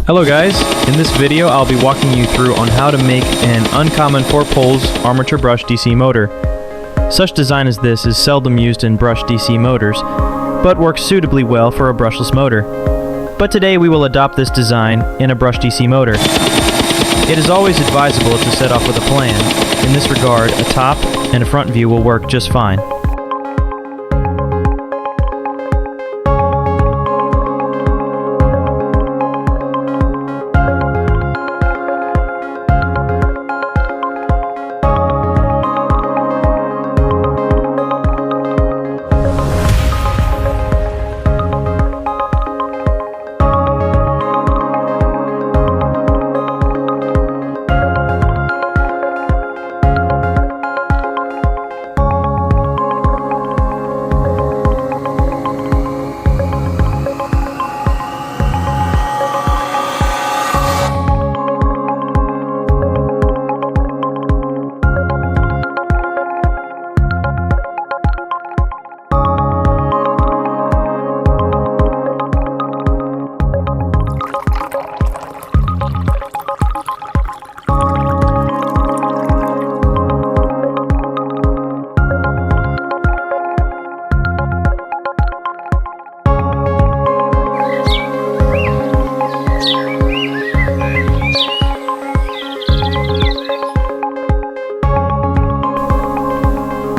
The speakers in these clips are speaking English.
Hello guys, in this video I'll be walking you through on how to make an uncommon 4-poles armature brush DC motor. Such design as this is seldom used in brush DC motors, but works suitably well for a brushless motor. But today we will adopt this design in a brush DC motor. It is always advisable to set off with a plan. In this regard, a top and a front view will work just fine.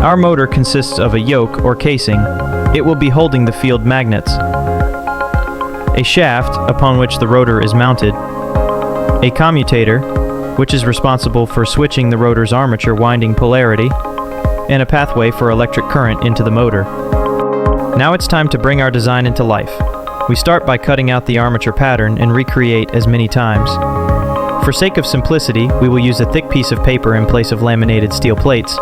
Our motor consists of a yoke or casing. It will be holding the field magnets, a shaft upon which the rotor is mounted, a commutator, which is responsible for switching the rotor's armature winding polarity, and a pathway for electric current into the motor. Now it's time to bring our design into life. We start by cutting out the armature pattern and recreate as many times. For sake of simplicity, we will use a thick piece of paper in place of laminated steel plates.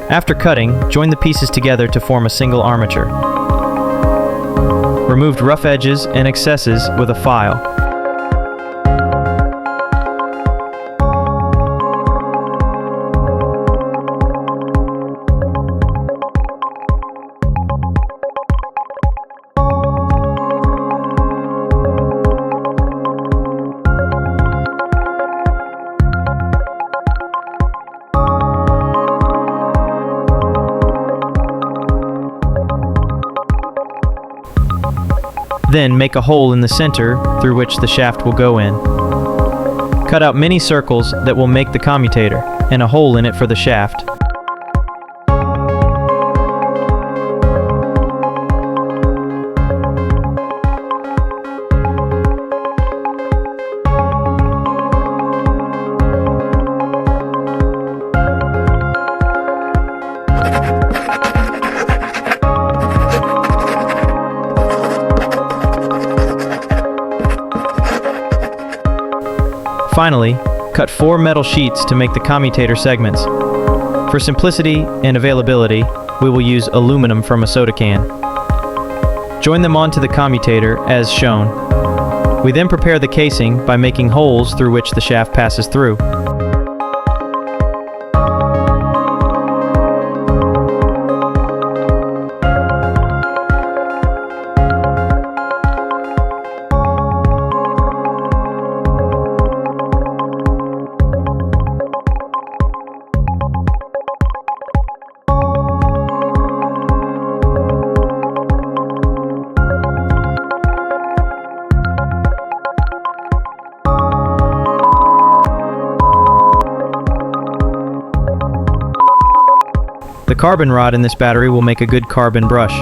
After cutting, join the pieces together to form a single armature. Removed rough edges and excesses with a file. Then make a hole in the center through which the shaft will go in. Cut out many circles that will make the commutator, and a hole in it for the shaft. Finally, cut 4 metal sheets to make the commutator segments. For simplicity and availability, we will use aluminum from a soda can. Join them onto the commutator as shown. We then prepare the casing by making holes through which the shaft passes through. The carbon rod in this battery will make a good carbon brush.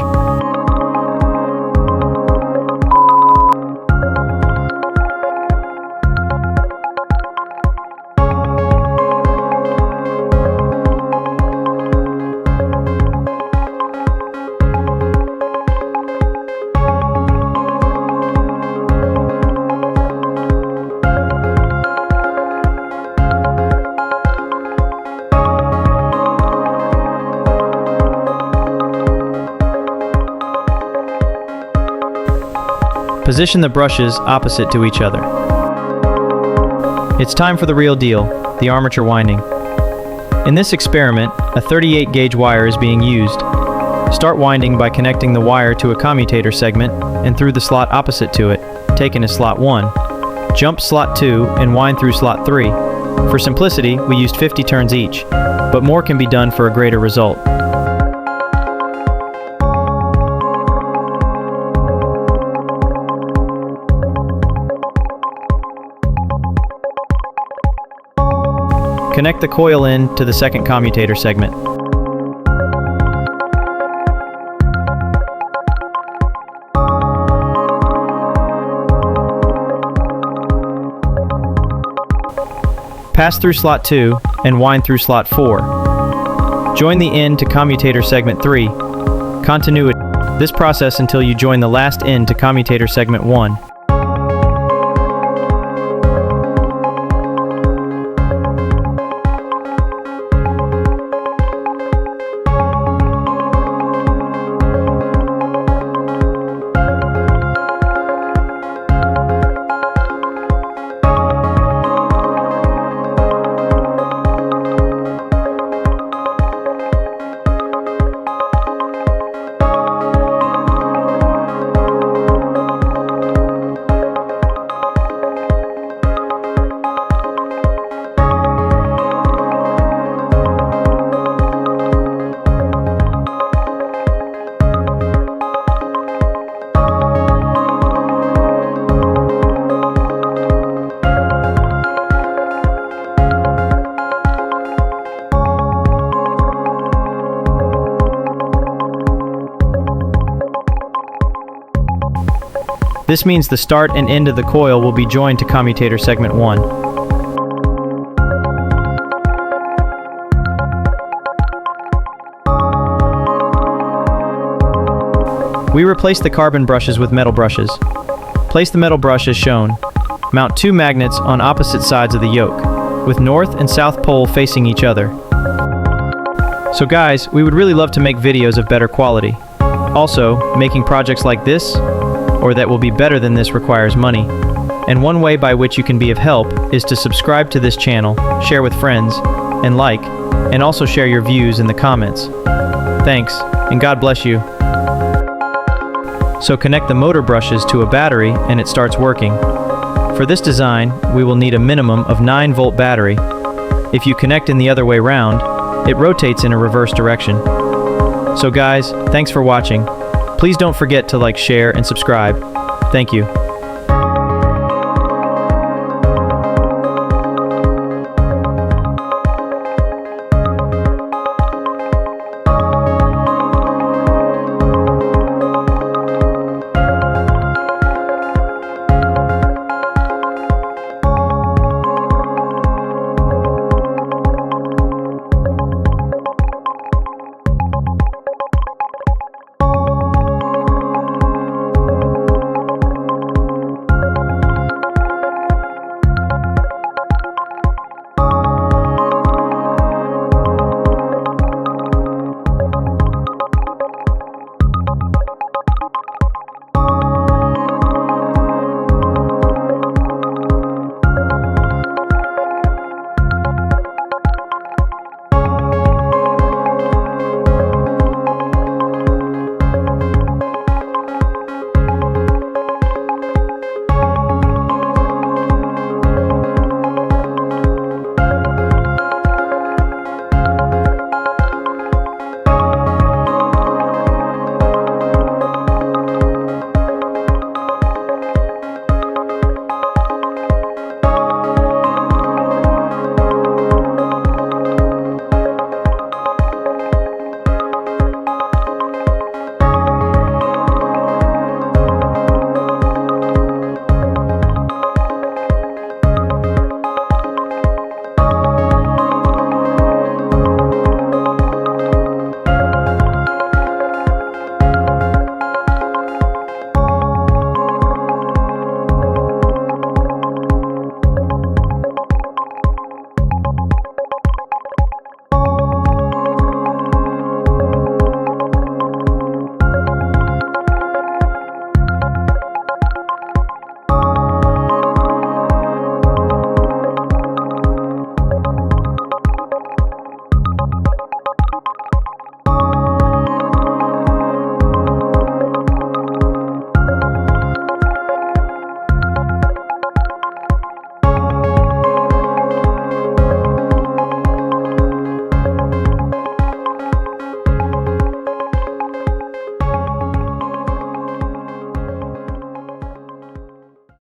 Position the brushes opposite to each other. It's time for the real deal, the armature winding. In this experiment, a 38 gauge wire is being used. Start winding by connecting the wire to a commutator segment and through the slot opposite to it, taken as slot 1. Jump slot 2 and wind through slot 3. For simplicity, we used 50 turns each, but more can be done for a greater result. Connect the coil in to the second commutator segment. Pass through slot 2 and wind through slot 4. Join the end to commutator segment 3. Continuity. This process until you join the last end to commutator segment 1. This means the start and end of the coil will be joined to commutator segment 1. We replace the carbon brushes with metal brushes. Place the metal brush as shown. Mount 2 magnets on opposite sides of the yoke, with north and south pole facing each other. So guys, we would really love to make videos of better quality. Also, making projects like this, or that will be better than this, requires money. And one way by which you can be of help is to subscribe to this channel, share with friends, and like, and also share your views in the comments. Thanks, and God bless you. So connect the motor brushes to a battery and it starts working. For this design, we will need a minimum of 9-volt battery. If you connect in the other way round, it rotates in a reverse direction. So guys, thanks for watching. Please don't forget to like, share, and subscribe. Thank you.